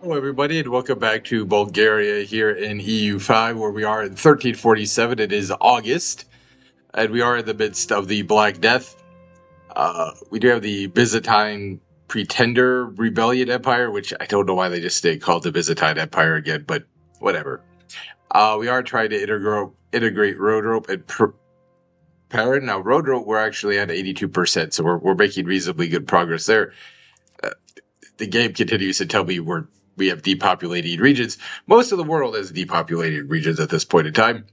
Hello, everybody, and welcome back to Bulgaria here in EU5, where we are in 1347. It is August, and we are in the midst of the Black Death. We do have the Byzantine Pretender Rebellion Empire, which I don't know why they just stay called the Byzantine Empire again, but whatever. We are trying to integrate road rope and Parent. Now, road rope, we're actually at 82%, so we're making reasonably good progress there. The game continues to tell me we have depopulating regions. Most of the world has depopulated regions at this point in time.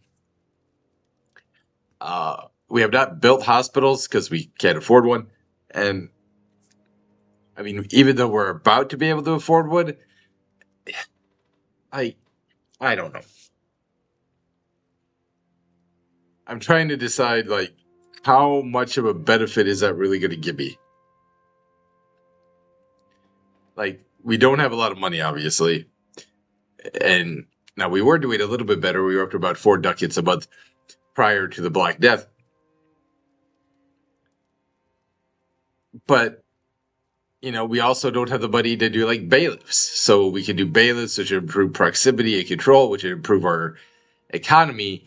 We have not built hospitals because we can't afford one. And I mean, even though we're about to be able to afford one, I don't know. I'm trying to decide, like, how much of a benefit is that really going to give me? Like, we don't have a lot of money, obviously. And now we were doing a little bit better. We were up to about 4 ducats a month prior to the Black Death. But, we also don't have the money to do, like, bailiffs. So we can do bailiffs, which improve proximity and control, which would improve our economy.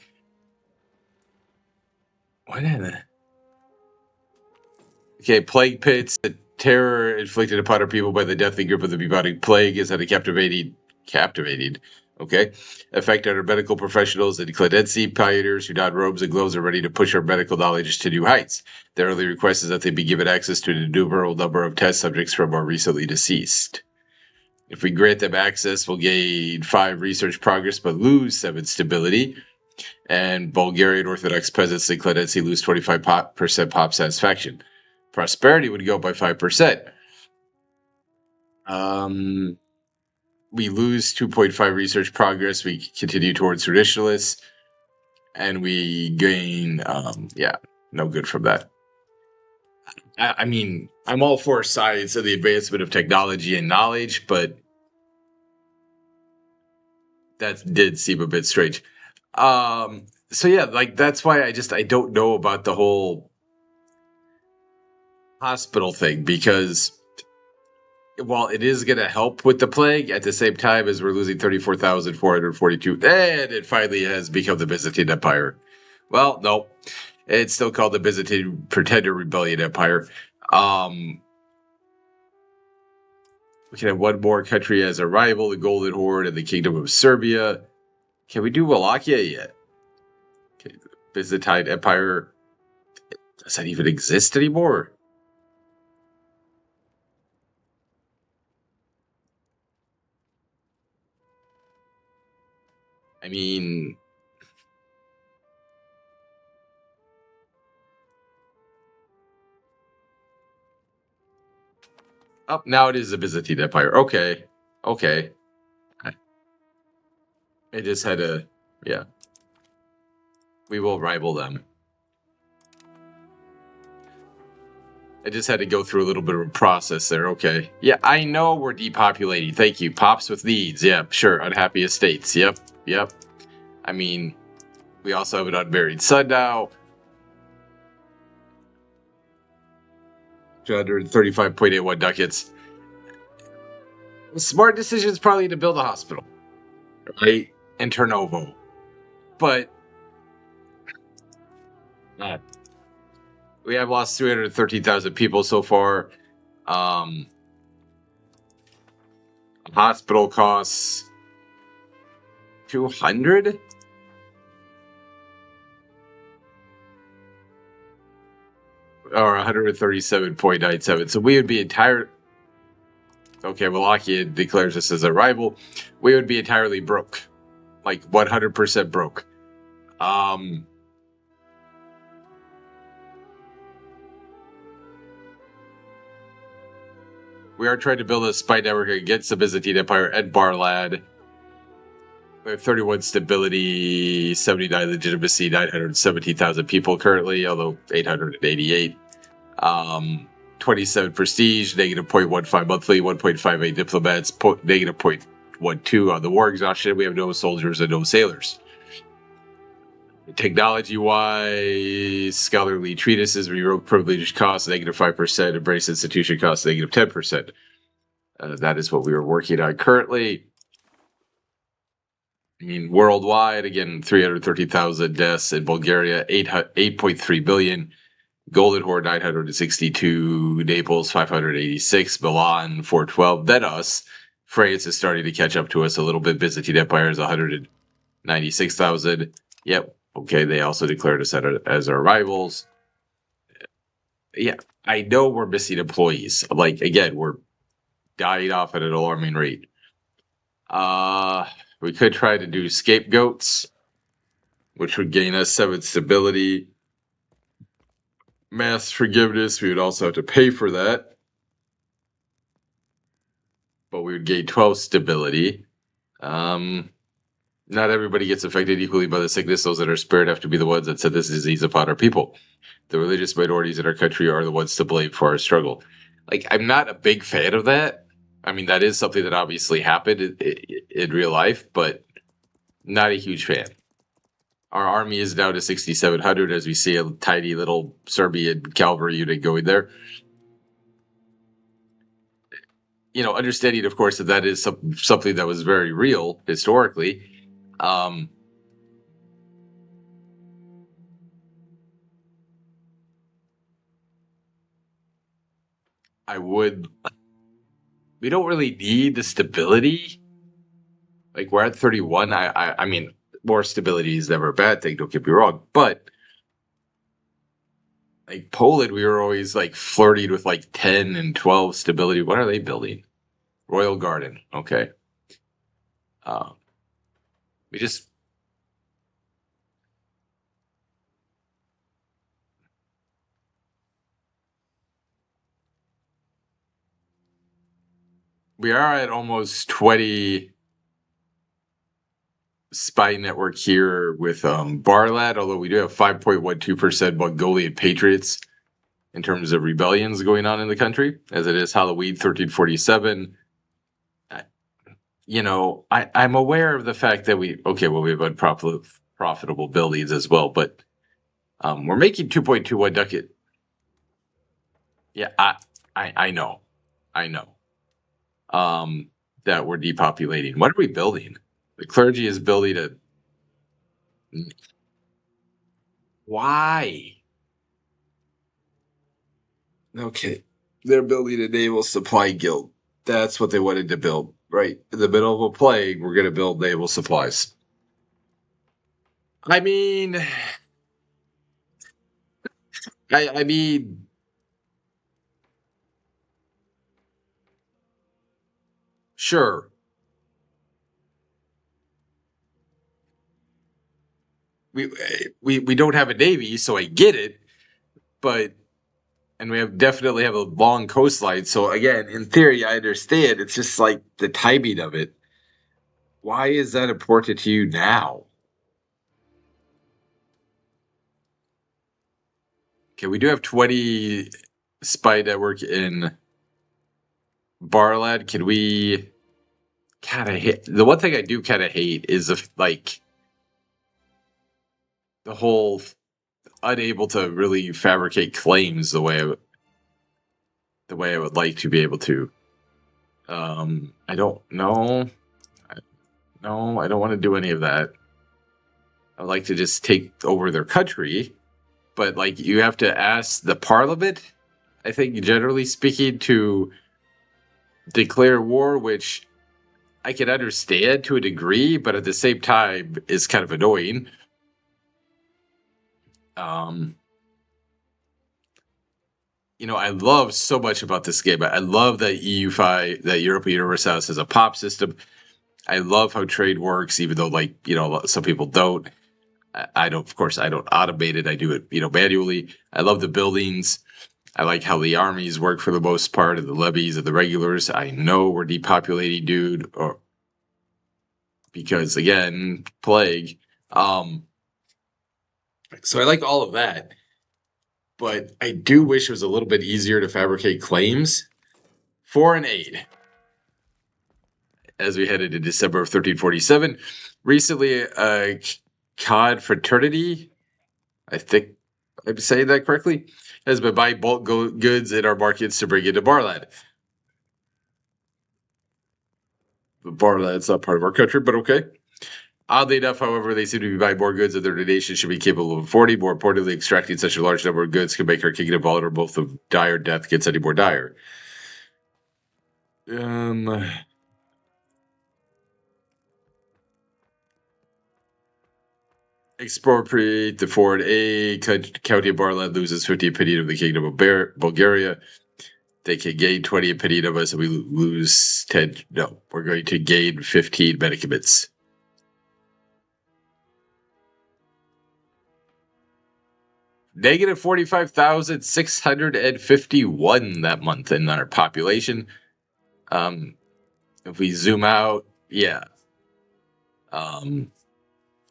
What in the... Okay, plague pits. The terror inflicted upon our people by the deathly grip of the bubonic plague is at a captivating, okay, effect on our medical professionals and clemency pioneers who don robes and gloves are ready to push our medical knowledge to new heights. Their only request is that they be given access to an innumerable number of test subjects from our recently deceased. If we grant them access, we'll gain 5 research progress but lose 7 stability. And Bulgarian Orthodox peasants and clemency lose 25% pop satisfaction. Prosperity would go by 5%. We lose 2.5 research progress. We continue towards traditionalists. And we gain, no good from that. I mean, I'm all for science and the advancement of technology and knowledge, but that did seem a bit strange. So yeah, like, that's why I don't know about the whole hospital thing, because while it is going to help with the plague, at the same time as we're losing 34,442, and it finally has become the Byzantine Empire. Well, no, it's still called the Byzantine Pretender Rebellion Empire. We can have one more country as a rival, the Golden Horde and the Kingdom of Serbia. Can we do Wallachia yet? Okay, the Byzantine Empire, does that even exist anymore? I mean, oh, now it is the Byzantine Empire. Okay. I just had to, yeah. We will rival them. I just had to go through a little bit of a process there. Okay. Yeah, I know we're depopulating. Thank you. Pops with needs. Yeah, sure. Unhappy estates. Yep. I mean, we also have an unmarried son now. 235.81 ducats. The smart decision is probably to build a hospital, right? In Turnovo. But we have lost 313,000 people so far. Hospital costs 200? Or 137.97. So we would be okay, Wallachia declares us as a rival. We would be entirely broke. Like 100% broke. We are trying to build a spy network against the Byzantine Empire and Barlad. We have 31 stability, 79 legitimacy, 917,000 people currently, although 888. 27 prestige, negative 0.15 monthly, 1.58 diplomats, negative 0.12 on the war exhaustion. We have no soldiers and no sailors. Technology-wise, scholarly treatises, revoke privilege costs, negative 5%, embrace institution costs, negative 10%. That is what we are working on currently. I mean, worldwide, again, 330,000 deaths in Bulgaria, 8.3 billion. Golden Horde 962, Naples 586, Milan 412. Then us. France is starting to catch up to us a little bit. Byzantine Empire is 196,000. Yep. Okay, they also declared us as our rivals. Yeah, I know we're missing employees. Like, again, we're dying off at an alarming rate. We could try to do scapegoats, which would gain us 7 stability. Mass forgiveness, we would also have to pay for that. But we would gain 12 stability. Not everybody gets affected equally by the sickness. Those that are spared have to be the ones that set this disease upon our people. The religious minorities in our country are the ones to blame for our struggle. Like, I'm not a big fan of that. I mean, that is something that obviously happened in real life, but not a huge fan. Our army is down to 6,700 as we see a tiny little Serbian cavalry unit going there. You know, understanding, of course, that is something that was very real historically. We don't really need the stability. Like, we're at 31. I mean, more stability is never a bad thing, don't get me wrong. But, like, Poland, we were always, like, flirting with, like, 10 and 12 stability. What are they building? Royal Garden. Okay. We just... We are at almost 20 spy network here with Barlad, although we do have 5.12% Mongolian patriots in terms of rebellions going on in the country, as it is Halloween 1347. You know, I'm aware of the fact that we have unprofitable buildings as well, but we're making 2.21 ducat. Yeah, I know. That we're depopulating. What are we building? The clergy is building a... Why? Okay. They're building a naval supply guild. That's what they wanted to build. Right. In the middle of a plague, we're going to build naval supplies. I mean... I mean... Sure. We don't have a navy, so I get it. But... And we definitely have a long coastline. So again, in theory, I understand. It's just like the timing of it. Why is that important to you now? Okay, we do have 20 spy network in Barlad. Can we... God, I hate... The one thing I do kind of hate is like the whole unable to really fabricate claims the way I would like to be able to. I don't know. No, I don't want to do any of that. I'd like to just take over their country, but like you have to ask the parliament, I think, generally speaking, to declare war, which I can understand to a degree, but at the same time is kind of annoying. You know, I love so much about this game. I love that EU5, that European Universalis has a pop system. I love how trade works, even though, like, you know, some people don't. I don't, of course, I don't automate it. I do it, you know, manually. I love the buildings. I like how the armies work for the most part, and the levies and the regulars. I know we're depopulating, dude, or because again, plague. So I like all of that, but I do wish it was a little bit easier to fabricate claims. Foreign aid. As we head into December of 1347, recently, Cod Fraternity, I think I'm saying that correctly, has been buying bulk goods in our markets to bring into Barlad. That's not part of our country, but okay. Oddly enough, however, they seem to be buying more goods than their nation should be capable of affording. More importantly, extracting such a large number of goods can make our kingdom vulnerable if the dire death gets any more dire. Expropriate the foreign aid. County of Barland loses 50 opinion of the kingdom of Bulgaria. They can gain 20 opinion of us, and we lose 10. No, we're going to gain 15 medicaments. Negative 45,651 that month in our population. If we zoom out, yeah.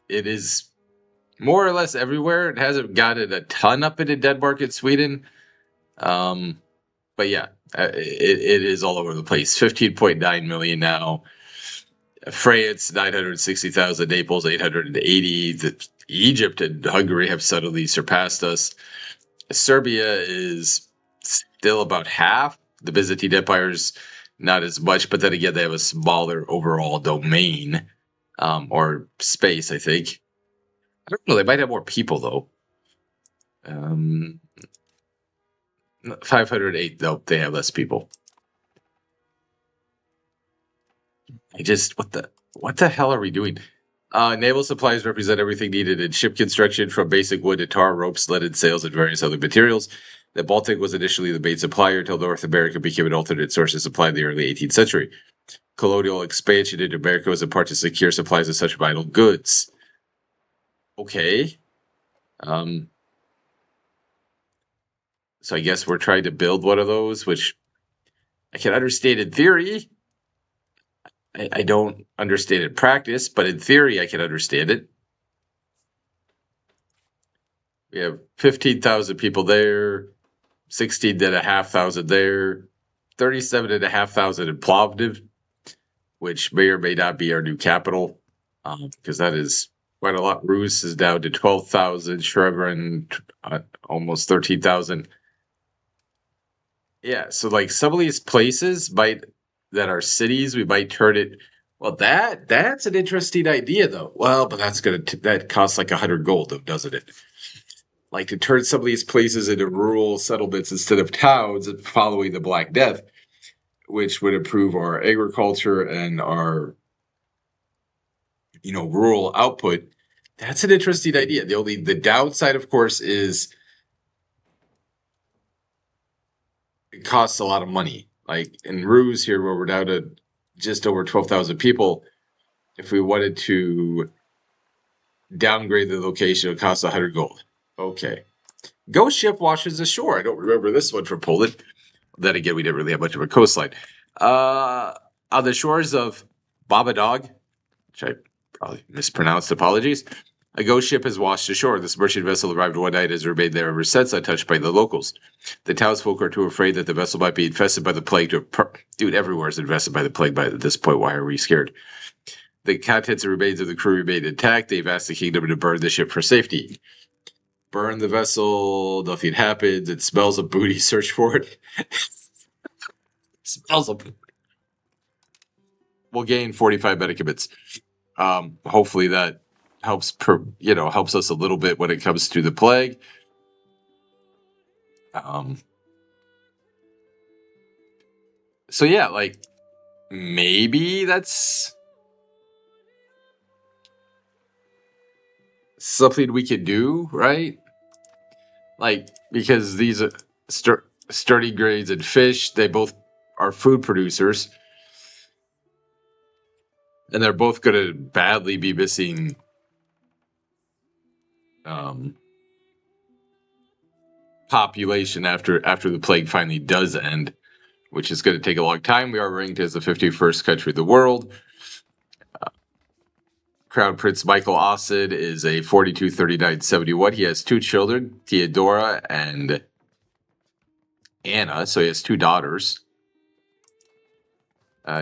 It is more or less everywhere. It hasn't gotten a ton up into Denmark and Sweden. But yeah, it is all over the place. 15.9 million now. France, 960,000. Naples, 880. Egypt and Hungary have suddenly surpassed us. Serbia is still about half. The Byzantine Empire's not as much, but then again, they have a smaller overall domain, or space, I think. I don't know. They might have more people, though. 508. Nope, they have less people. What the hell are we doing? Naval supplies represent everything needed in ship construction, from basic wood to tar, ropes, leaded sails, and various other materials. The Baltic was initially the main supplier until North America became an alternate source of supply in the early 18th century. Colonial expansion into America was in part to secure supplies of such vital goods. Okay. So I guess we're trying to build one of those, which I can understand in theory. I don't understand in practice, but in theory, I can understand it. We have 15,000 people there, 16,500 there, 37,500 in Plovdiv, which may or may not be our new capital, because that is quite a lot. Rus is down to 12,000, Shreverin almost 13,000. Yeah, so like some of these places that are cities, we might turn it. Well, that's an interesting idea, though. Well, but that costs like 100 gold, though, doesn't it? Like to turn some of these places into rural settlements instead of towns, following the Black Death, which would improve our agriculture and our, rural output. That's an interesting idea. The downside, of course, is it costs a lot of money. Like in Ruse here, where we're down to just over 12,000 people, if we wanted to downgrade the location, it would cost 100 gold. Okay. Ghost ship washes ashore. I don't remember this one from Poland. Then again, we didn't really have much of a coastline. On the shores of Babadog, which I probably mispronounced, apologies, a ghost ship has washed ashore. This merchant vessel arrived one night and has remained there ever since, untouched by the locals. The townsfolk are too afraid that the vessel might be infested by the plague. Dude, everywhere is infested by the plague at this point. Why are we scared? The contents and remains of the crew remain intact. They've asked the kingdom to burn the ship for safety. Burn the vessel. Nothing happens. It smells of booty. Search for it. Smells of booty. We'll gain 45 medicaments. Hopefully that helps us a little bit when it comes to the plague. So yeah, like maybe that's something we could do, right? Like, because these sturdy grades and fish, they both are food producers, and they're both going to badly be missing population after the plague finally does end, which is going to take a long time. We are ranked as the 51st country in the world. Crown Prince Michael Osid is a 42, 39, 71. He has 2 children, Theodora and Anna, so he has 2 daughters.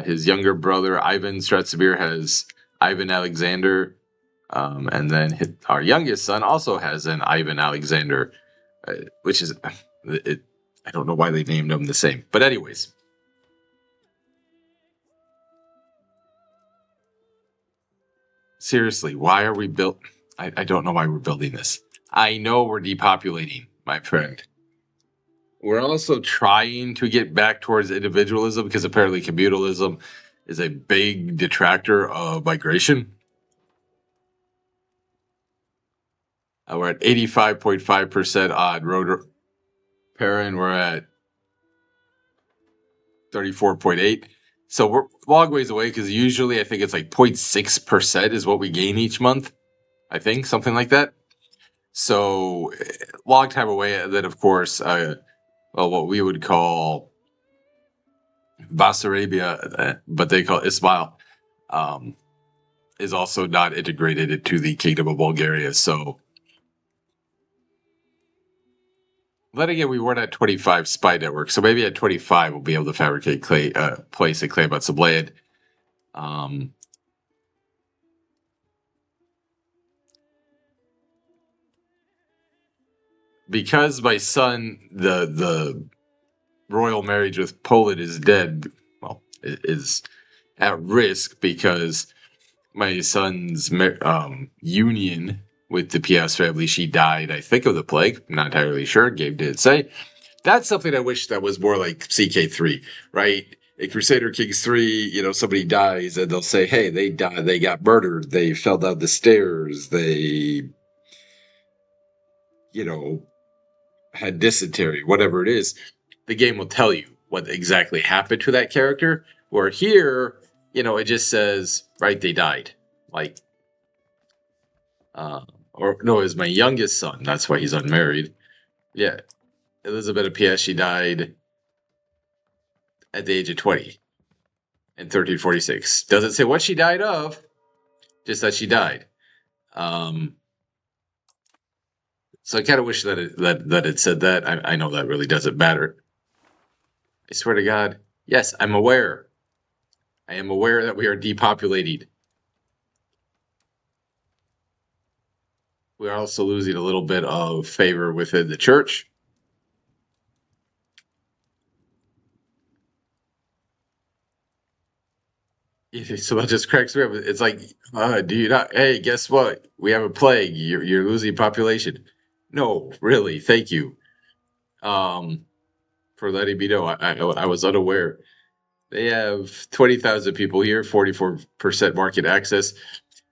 His younger brother, Ivan Stratzimir, has Ivan Alexander, and then our youngest son also has an Ivan Alexander, which is, I don't know why they named them the same. But anyways, Seriously, why are we built? I don't know why we're building this. I know we're depopulating, my friend. We're also trying to get back towards individualism because apparently communalism is a big detractor of migration. We're at 85.5% on road repair, and we're at 34.8. So we're a long ways away because usually I think it's like 0.6% is what we gain each month. I think something like that. So long time away. And then of course, what we would call Basarabia, but they call Ismail, um, is also not integrated into the Kingdom of Bulgaria. So then again, we weren't at 25 spy network, so maybe at 25 we'll be able to fabricate place a claim on some land. Um, because my son, the royal marriage with Poland is dead. Well, is at risk because my son's union with the PS family, she died, I think, of the plague. I'm not entirely sure. Gabe did say. That's something I wish that was more like CK3, right? In Crusader Kings 3, somebody dies and they'll say, hey, they died, they got murdered, they fell down the stairs, they, had dysentery, whatever it is. The game will tell you what exactly happened to that character. Where here, it just says, right, they died. Like, or no, it was my youngest son. That's why he's unmarried. Yeah, Elizabeth of PS, she died at the age of 20 in 1346. Doesn't say what she died of, just that she died. So I kind of wish that it said that. I know that really doesn't matter. I swear to God, yes, I'm aware. I am aware that we are depopulating. We are also losing a little bit of favor within the church. So that just cracks me up. It's like, do you not? Hey, guess what? We have a plague. You're losing population. No, really. Thank you, for letting me know. I was unaware. They have 20,000 people here, 44% market access.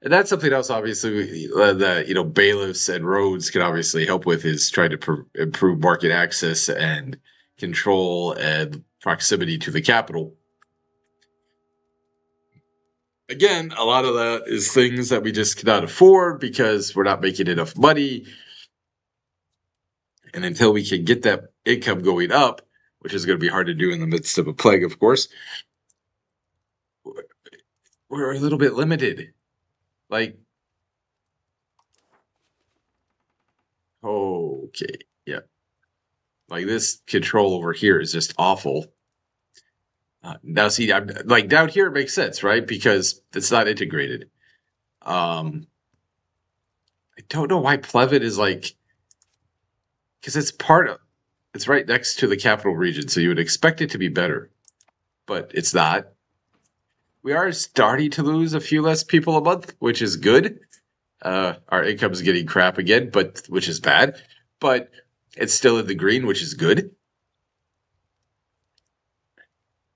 And that's something else, obviously, that bailiffs and roads can obviously help with is trying to improve market access and control and proximity to the capital. Again, a lot of that is things that we just cannot afford because we're not making enough money. And until we can get that income going up, which is going to be hard to do in the midst of a plague, of course, we're a little bit limited. Like, okay, yeah. Like this control over here is just awful. Now, see, I'm like down here it makes sense, right? Because it's not integrated. I don't know why Plevin is like, because it's right next to the capital region, so you would expect it to be better, but it's not. We are starting to lose a few less people a month, which is good. Our income is getting crap again, which is bad, but it's still in the green, which is good.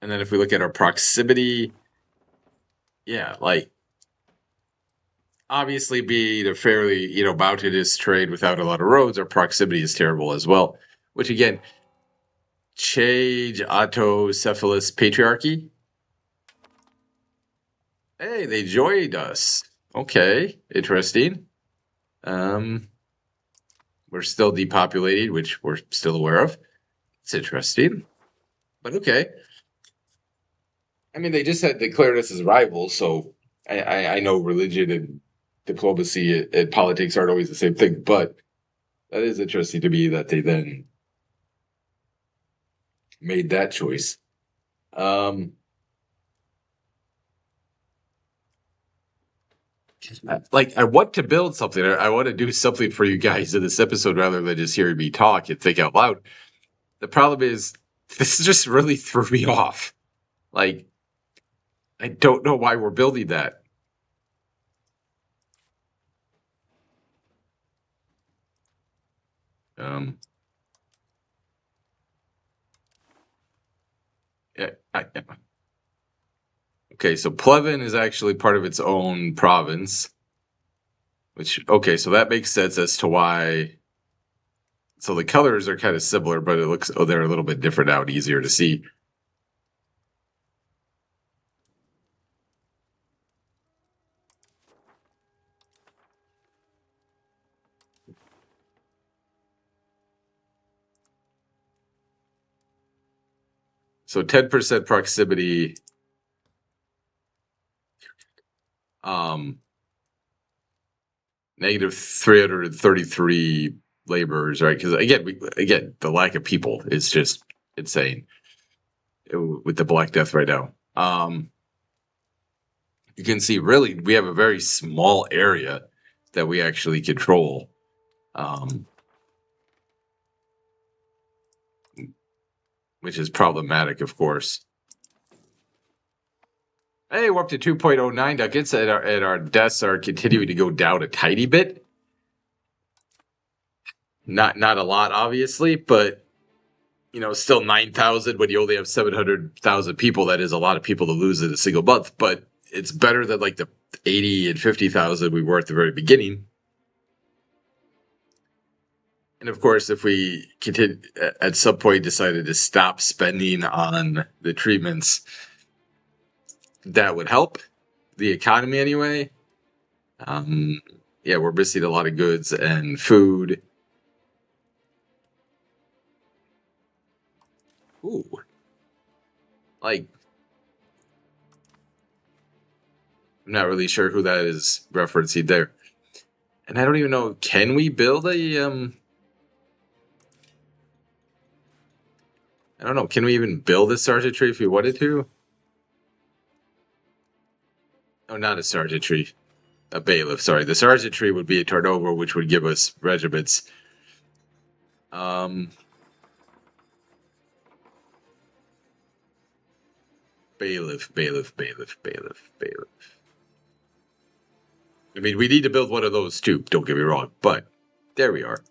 And then if we look at our proximity, yeah, like obviously being a fairly, mountainous terrain without a lot of roads, our proximity is terrible as well. Which again, change autocephalous patriarchy. Hey, they joined us. Okay, interesting. We're still depopulated, which we're still aware of. It's interesting, but okay. I mean, they just had declared us as rivals, so I know religion and diplomacy and politics aren't always the same thing, but that is interesting to me that they then made that choice. Like, I want to build something. I want to do something for you guys in this episode rather than just hearing me talk and think out loud. The problem is, this just really threw me off. Like, I don't know why we're building that. Yeah, okay, so Plevin is actually part of its own province, which, okay, so that makes sense as to why. So the colors are kind of similar, but it looks, oh, they're a little bit different now and easier to see. So 10% proximity. Negative 333 laborers, right? Because again, the lack of people is just insane with the Black Death right now. You can see really we have a very small area that we actually control. Which is problematic, of course. Hey, we're up to 2.09 ducats, and our deaths are continuing to go down a tiny bit. Not a lot, obviously, but still 9,000 when you only have 700,000 people. That is a lot of people to lose in a single month, but it's better than like the 80 and 50,000 we were at the very beginning. And of course, if we at some point decided to stop spending on the treatments, that would help the economy anyway. Yeah, we're missing a lot of goods and food. Ooh. Like, I'm not really sure who that is referencing there. And I don't even know, can we build a, I don't know, can we even build a sergeantry if we wanted to? Oh, not a sergeantry. A bailiff, sorry. The sergeantry would be a turnover, which would give us regiments. Bailiff. I mean, we need to build one of those too, don't get me wrong, but there we are.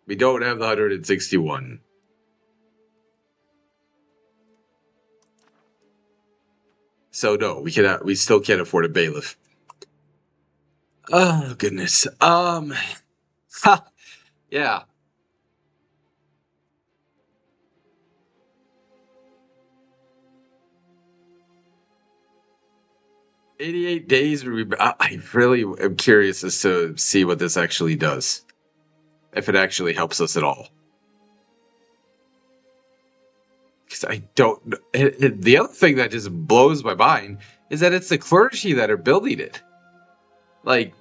We don't have the 161. So no, we still can't afford a bailiff. Oh goodness. Yeah. 88 days. I really am curious as to see what this actually does. If it actually helps us at all. Because I don't. The other thing that just blows my mind is that it's the clergy that are building it. Like,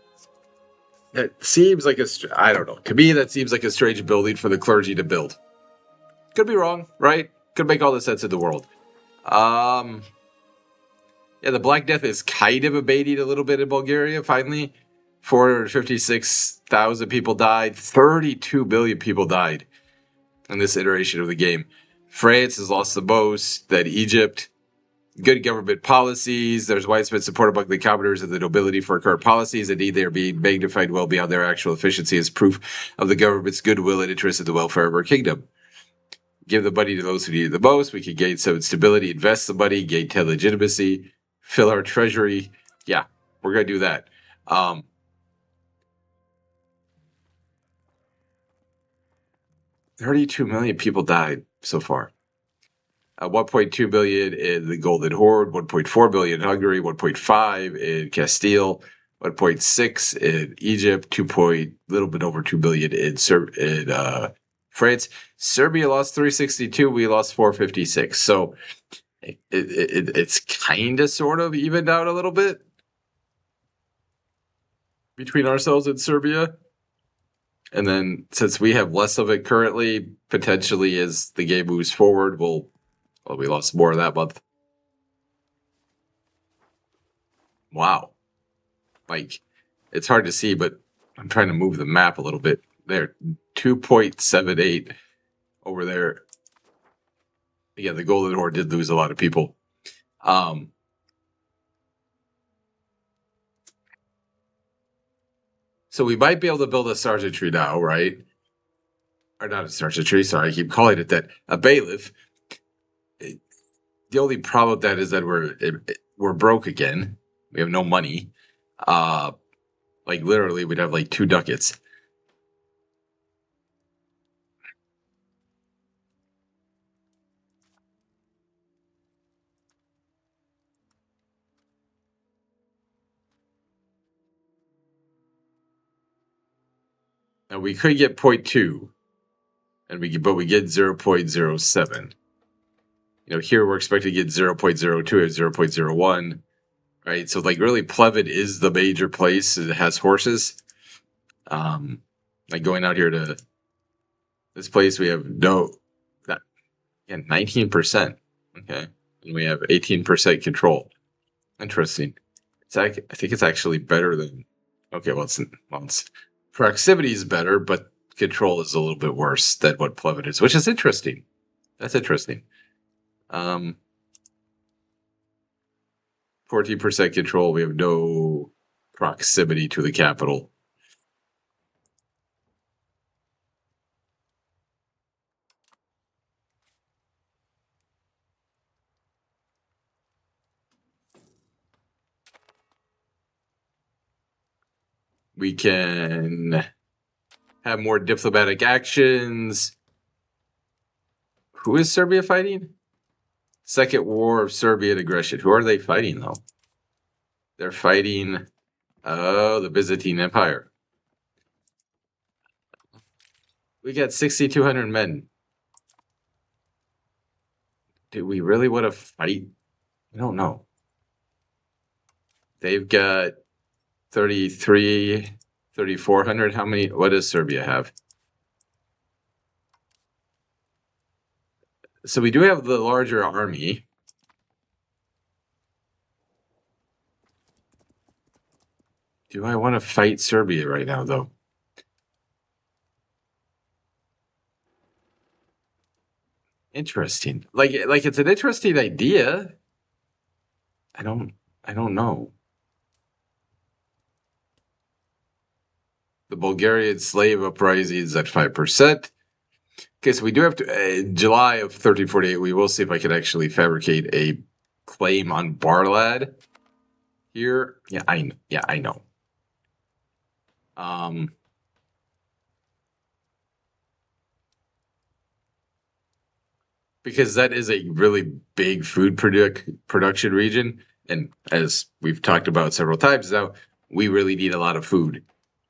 it seems like I don't know. To me, that seems like a strange building for the clergy to build. Could be wrong, right? Could make all the sense in the world. Yeah, the Black Death is kind of abating a little bit in Bulgaria, finally. 456,000 people died. 32 billion people died in this iteration of the game. France has lost the most, then Egypt. Good government policies. There's widespread support among the commoners and the nobility for current policies. Indeed, they are being magnified well beyond their actual efficiency as proof of the government's goodwill and interest in the welfare of our kingdom. Give the money to those who need it the most. We can gain some stability, invest the money, gain legitimacy, fill our treasury. Yeah, we're going to do that. 32 million people died so far. 1.2 billion in the Golden Horde, 1.4 billion in Hungary, 1.5 in Castile, 1.6 in Egypt, little bit over 2 billion in France. Serbia lost 362. We lost 456. So it's kind of sort of evened out a little bit between ourselves and Serbia. And then since we have less of it currently, potentially as the game moves forward, we lost more of that month. Wow. Like, it's hard to see, but I'm trying to move the map a little bit. There, 2.78 over there. Yeah, the Golden Horde did lose a lot of people. So we might be able to build a sergeant tree now, right? Or not a sergeant tree, sorry, I keep calling it that. A bailiff. The only problem with that is that we're broke again. We have no money. Like literally we'd have like 2 ducats. Now we could get 0.2, and but we get 0.07. You know, here we're expected to get 0.02 or 0.01, right? So like really Plevin is the major place. It has horses. Like going out here to this place, we have no, that, yeah, 19%. Okay. And we have 18% control. Interesting. I think it's actually better than, okay, well, it's proximity is better, but control is a little bit worse than what Plevin is, which is interesting. That's interesting. 14% control. We have no proximity to the capital. We can have more diplomatic actions. Who is Serbia fighting? Second War of Serbian Aggression. Who are they fighting, though? They're fighting, the Byzantine Empire. We got 6,200 men. Do we really want to fight? I don't know. They've got 3,400. How many? What does Serbia have? So we do have the larger army. Do I want to fight Serbia right now, though? Interesting. Like it's an interesting idea. I don't know. The Bulgarian slave uprising is at 5%. Okay, so we do have to, July of 1348, we will see if I can actually fabricate a claim on Barlad here. Yeah, I know. Because that is a really big food production region. And as we've talked about several times now, we really need a lot of food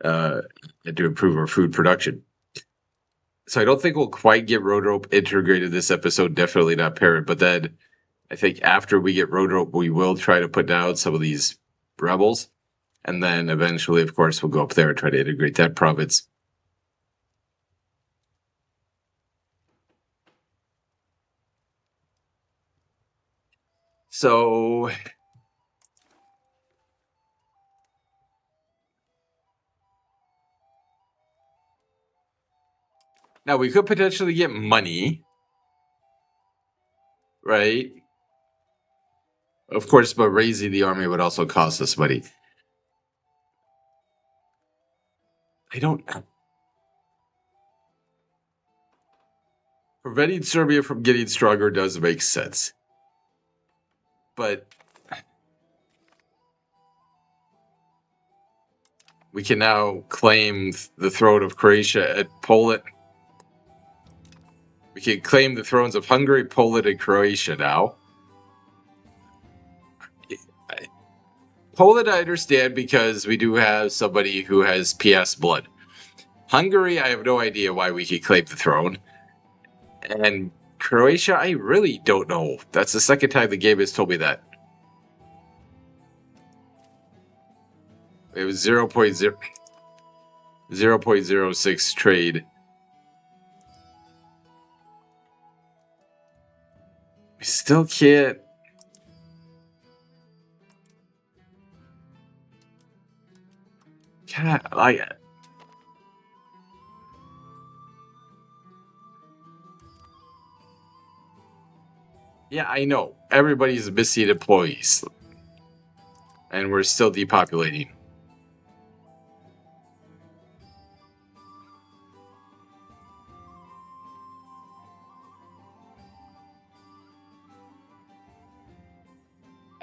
to improve our food production. So I don't think we'll quite get road rope integrated this episode. Definitely not parent. But then I think after we get road rope, we will try to put down some of these rebels. And then eventually, of course, we'll go up there and try to integrate that province. So now we could potentially get money, right? Of course, but raising the army would also cost us money. Preventing Serbia from getting stronger does make sense. But we can now claim the throne of Croatia and Poland. We can claim the thrones of Hungary, Poland, and Croatia now. Poland, I understand because we do have somebody who has PS blood. Hungary, I have no idea why we can claim the throne. And Croatia, I really don't know. That's the second time the game has told me that. It was 0.06 trade. We still can't. Yeah, I know. Everybody's missing employees. And we're still depopulating.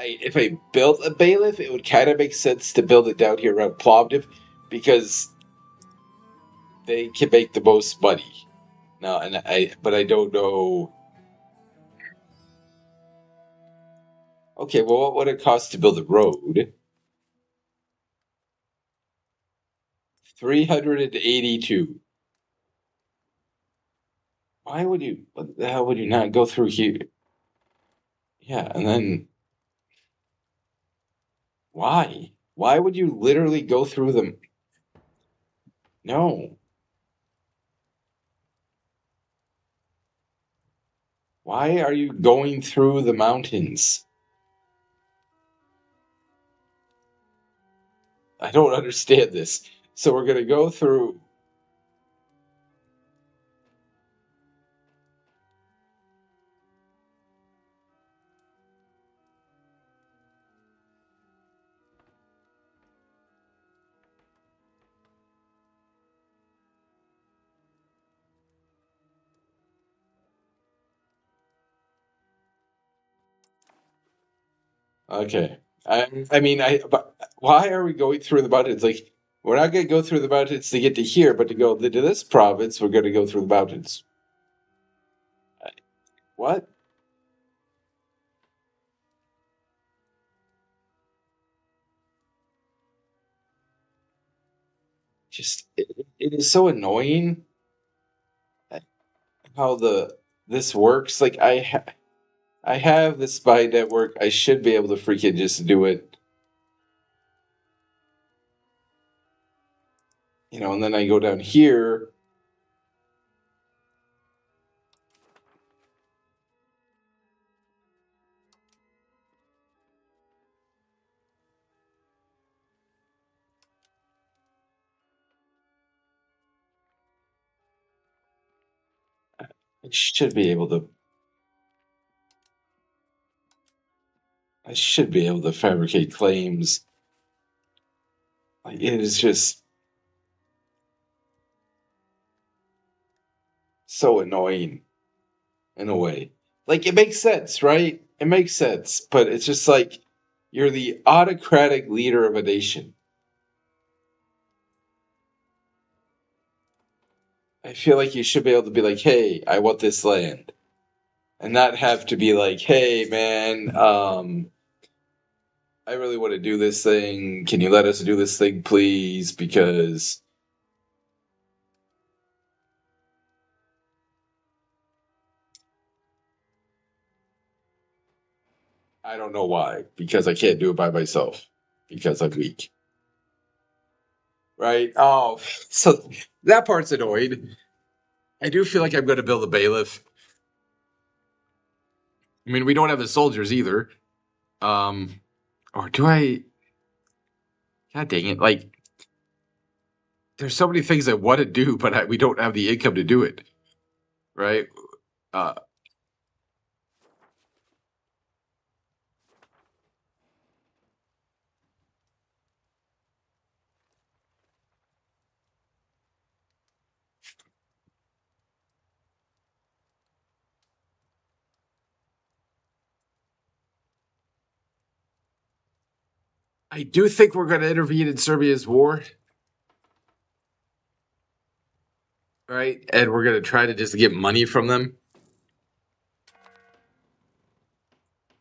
if I built a bailiff, it would kind of make sense to build it down here around Plovdiv because they can make the most money. No, but I don't know. Okay, well, what would it cost to build a road? 382. Why would you, what the hell would you not go through here? Yeah, and then why? Why would you literally go through them? No. Why are you going through the mountains? I don't understand this. So we're gonna go through. Okay. I mean, but why are we going through the mountains? Like, we're not gonna go through the mountains to get to here, but to go to this province, we're gonna go through the mountains. What? Just it is so annoying how the this works. Like I have this spy network. I should be able to freaking just do it, and then I go down here. I should be able to. I should be able to fabricate claims. Like it is just so annoying in a way. Like it makes sense, right? It makes sense, but it's just like you're the autocratic leader of a nation. I feel like you should be able to be like, "Hey, I want this land," and not have to be like, "Hey, man, I really want to do this thing. Can you let us do this thing, please?" Because I don't know why. Because I can't do it by myself. Because I'm weak. Right? Oh, so that part's annoying. I do feel like I'm going to build a bailiff. I mean, we don't have the soldiers either. Um, or do I? God dang it! Like, there's so many things I want to do, but we don't have the income to do it. Right? Uh, I do think we're going to intervene in Serbia's war. Right? And we're going to try to just get money from them.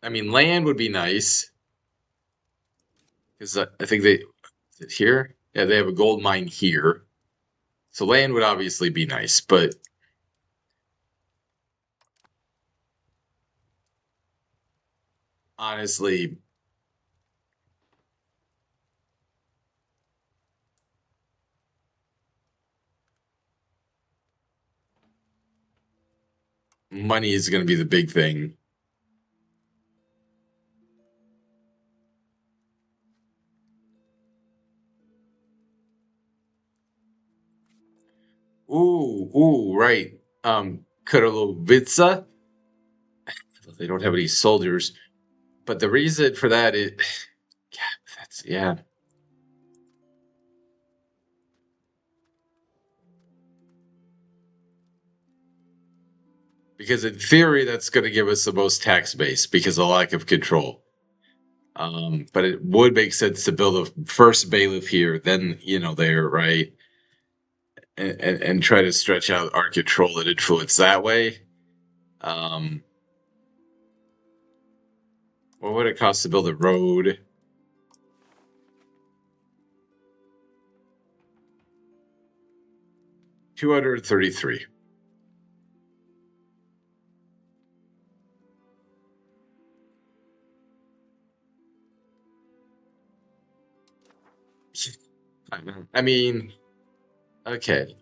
I mean, land would be nice. Because I think they. Is it here? Yeah, they have a gold mine here. So land would obviously be nice, but honestly, money is going to be the big thing. Ooh, right. Kurovica. They don't have any soldiers, but the reason for that is, yeah, yeah. Because in theory, that's going to give us the most tax base because of lack of control. But it would make sense to build a first bailiff here, then there, right? And try to stretch out our control and influence that way. What would it cost to build a road? $233. I mean, okay.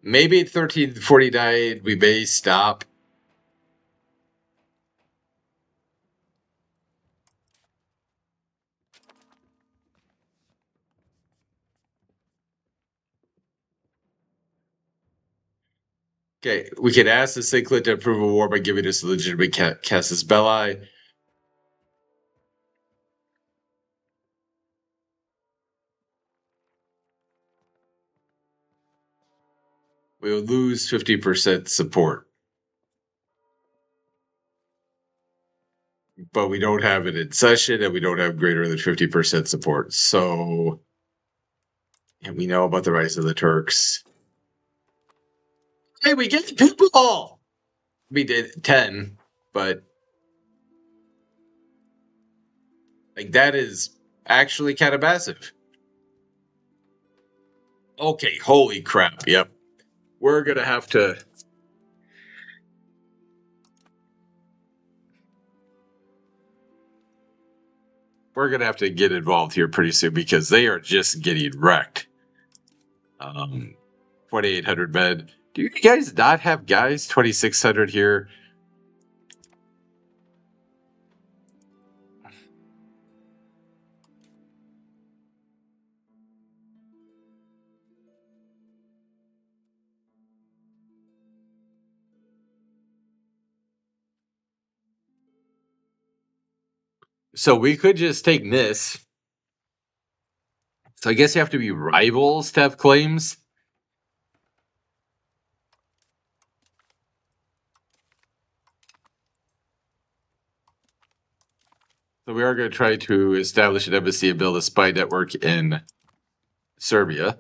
Maybe at 1349 we may stop. Okay, we can ask the Cichlid to approve a war by giving us a legitimate casus belli. We will lose 50% support. But we don't have it in session, and we don't have greater than 50% support. So, and we know about the rise of the Turks. Hey, we get people! We did 10, but like that is actually kind of massive. Okay, holy crap, yep. We're gonna have to... We're gonna have to get involved here pretty soon because they are just getting wrecked. 2,800 men. Do you guys not have guys? 2,600 here. So we could just take this. So I guess you have to be rivals to have claims. So we are going to try to establish an embassy and build a spy network in Serbia.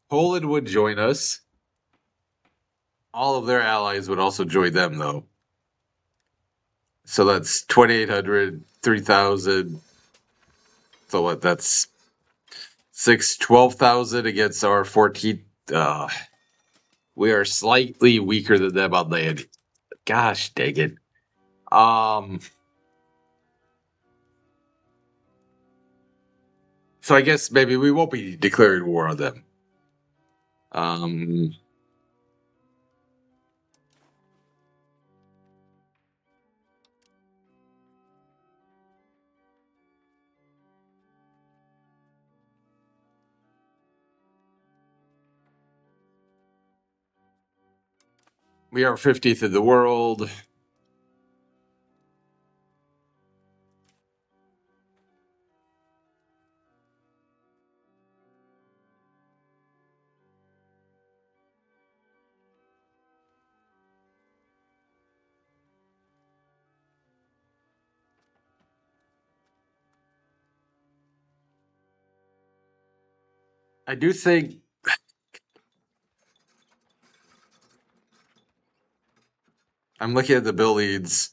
Poland would join us. All of their allies would also join them, though. So that's 2,800, 3,000. So what? That's 12,000 against our 14. We are slightly weaker than them on land. Gosh dang it. So I guess maybe we won't be declaring war on them. We are 50th in the world. I do think I'm looking at the buildings.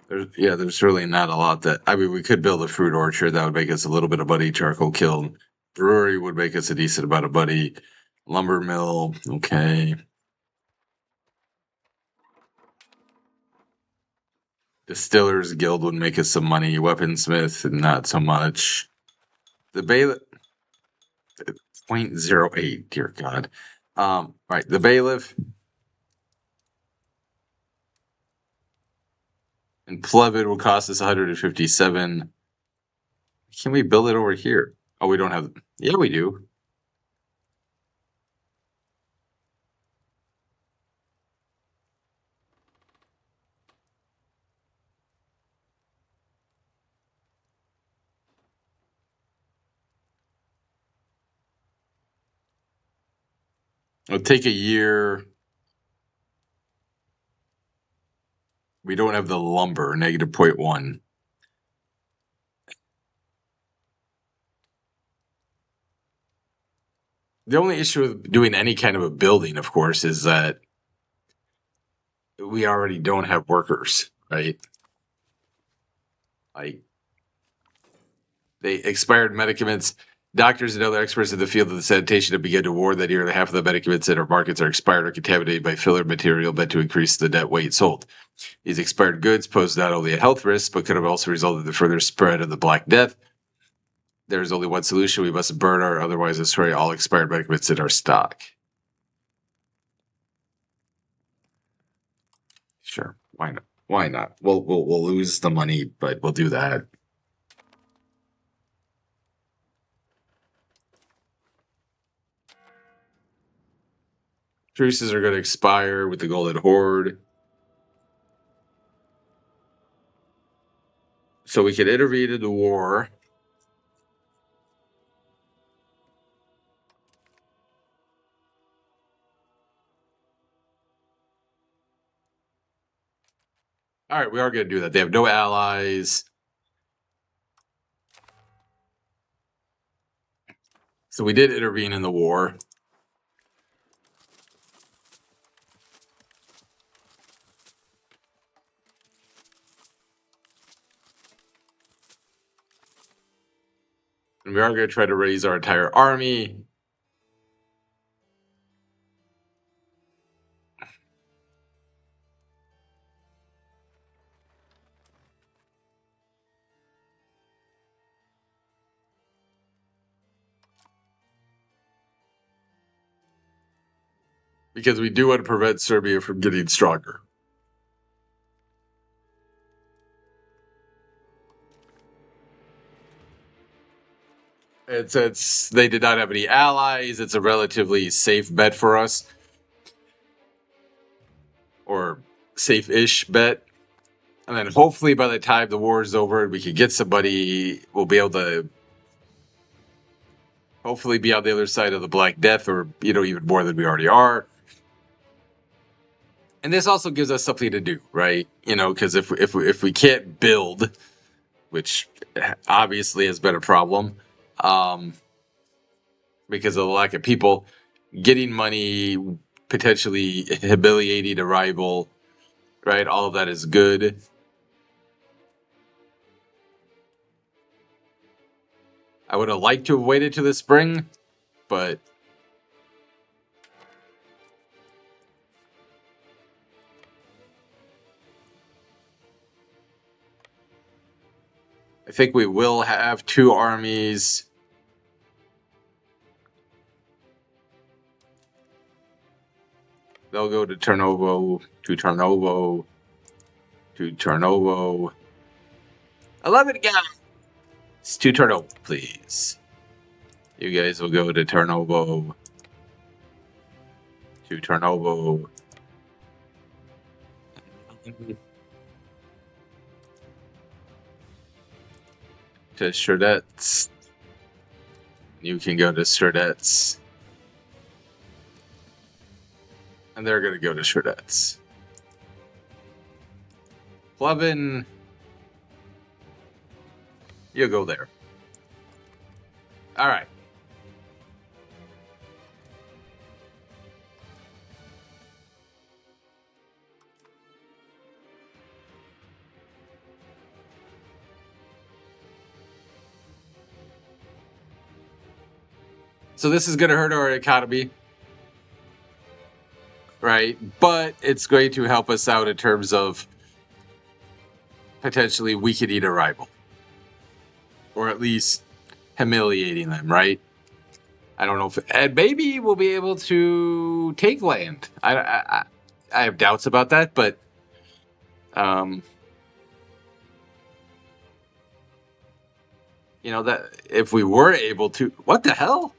There's really not a lot that I mean. We could build a fruit orchard that would make us a little bit of money. Charcoal kiln, brewery would make us a decent amount of money. Lumber mill, okay. Distillers Guild would make us some money. Weaponsmith, not so much. The bailiff, 0.08. Dear God. Right. The bailiff and Plevin will cost us 157. Can we build it over here? Oh, we don't have... Yeah, we do. It'll take a year. We don't have the lumber, negative 0.1. The only issue with doing any kind of a building, of course, is that we already don't have workers, right? Like, they expired medicaments. Doctors and other experts in the field of sanitation have begun to warn that nearly half of the medicaments in our markets are expired or contaminated by filler material meant to increase the net weight sold. These expired goods pose not only a health risk, but could have also resulted in the further spread of the Black Death. There is only one solution. We must burn or otherwise destroy all expired medicaments in our stock. Sure, why not? Why not? We'll lose the money, but we'll do that. Truces are going to expire with the Golden Horde. So we can intervene in the war. All right, we are going to do that. They have no allies. So we did intervene in the war. And we are going to try to raise our entire army. Because we do want to prevent Serbia from getting stronger. And since they did not have any allies, it's a relatively safe bet for us. Or safe-ish bet. And then hopefully by the time the war is over, we can get somebody, we'll be able to hopefully be on the other side of the Black Death, or, even more than we already are. And this also gives us something to do, right? Because if we can't build, which obviously has been a problem, because of the lack of people, getting money, potentially humiliating a rival, right? All of that is good. I would have liked to have waited to the spring, but I think we will have 2 armies. They'll go to Turnovo, to Turnovo, to Turnovo. 11 guys to Turnovo, please. You guys will go to Turnovo, to Turnovo. To Sherdets. You can go to Sherdets. And they're going to go to Sherdets. Plevin, you'll go there. All right. So this is going to hurt our economy, right? But it's going to help us out in terms of potentially weakening a rival, or at least humiliating them, right? I don't know if, and maybe we'll be able to take land. I have doubts about that, but You know, that if we were able to... What the hell?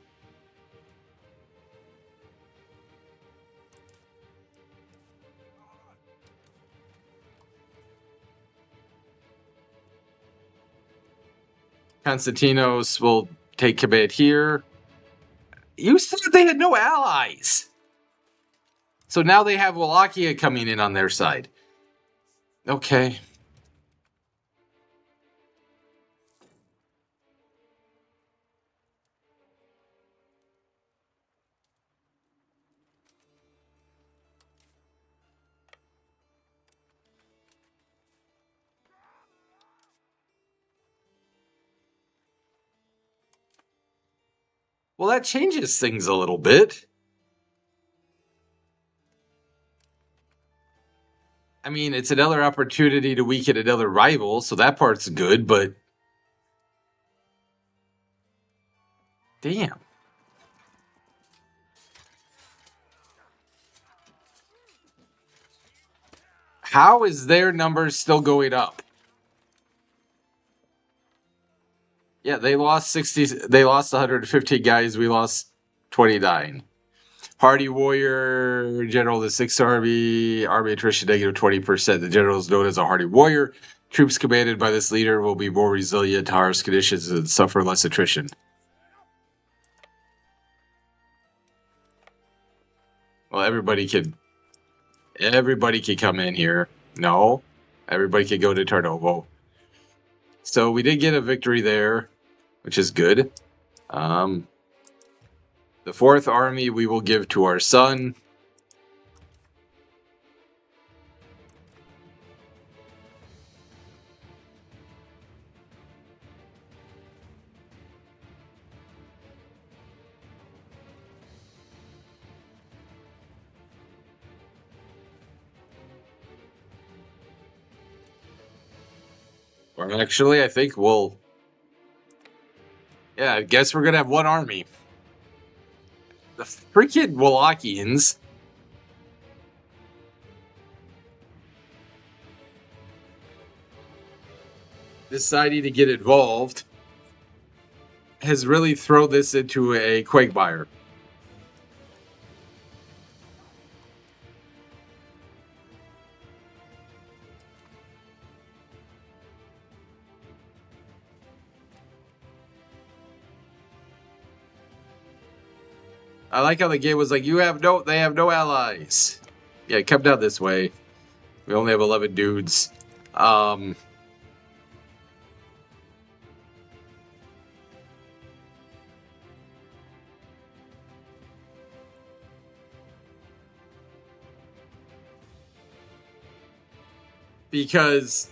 Konstantinos will take command here. You said they had no allies. So now they have Wallachia coming in on their side. Okay. Well, that changes things a little bit. I mean, it's another opportunity to weaken another rival, so that part's good, but... Damn. How is their numbers still going up? Yeah, they lost 60. They lost 115 guys. We lost 29. Hardy Warrior General, the 6th Army. Army attrition negative 20%. The general is known as a Hardy Warrior. Troops commanded by this leader will be more resilient to harsh conditions and suffer less attrition. Well, everybody can come in here. No, everybody can go to Tarnovo. So we did get a victory there, which is good. The 4th Army we will give to our son. Or actually, I think we'll... Yeah, I guess we're going to have one army. The freaking Wallachians deciding to get involved has really thrown this into a quagmire. I like how the game was like, they have no allies. Yeah, come down this way. We only have 11 dudes. Because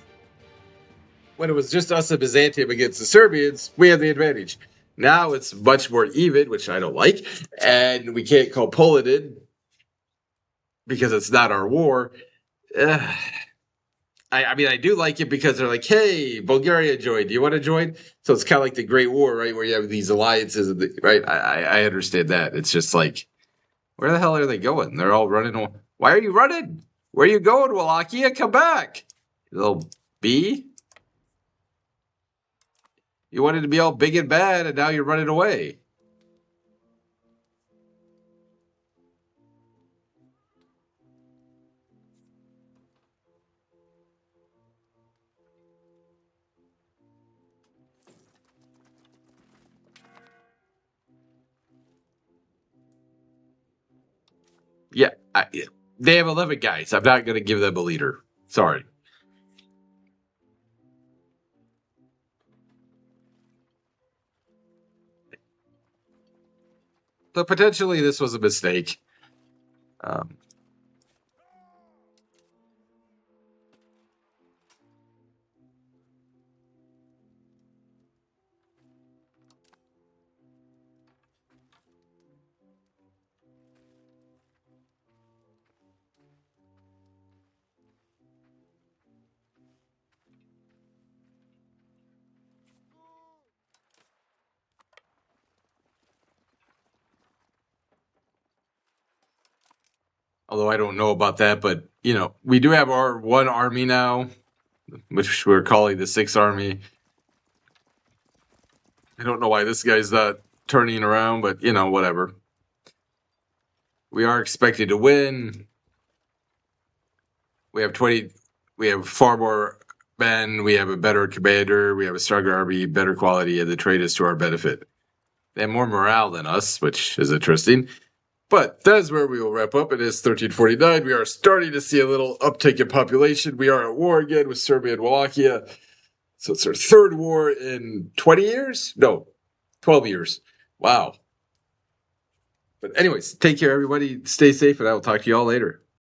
when it was just us and Byzantium against the Serbians, we had the advantage. Now it's much more even, which I don't like, and we can't call Poland in because it's not our war. I mean, I do like it because they're like, hey, Bulgaria joined. Do you want to join? So it's kind of like the Great War, right? Where you have these alliances, right? I understand that. It's just like, where the hell are they going? They're all running. Why are you running? Where are you going, Wallachia? Come back. Little B. You wanted to be all big and bad, and now you're running away. Yeah, they have 11 guys. I'm not going to give them a leader. Sorry. But potentially this was a mistake. Although I don't know about that, but, you know, we do have our one army now, which we're calling the 6th Army. I don't know why this guy's not turning around, but you know, whatever. We are expected to win. We have far more men, we have a better commander, we have a stronger army, better quality, and the trade is to our benefit. They have more morale than us, which is interesting. But that's where we will wrap up. It is 1349. We are starting to see a little uptick in population. We are at war again with Serbia and Wallachia. So it's our third war in 20 years? No, 12 years. Wow. But anyways, take care, everybody. Stay safe, and I will talk to you all later.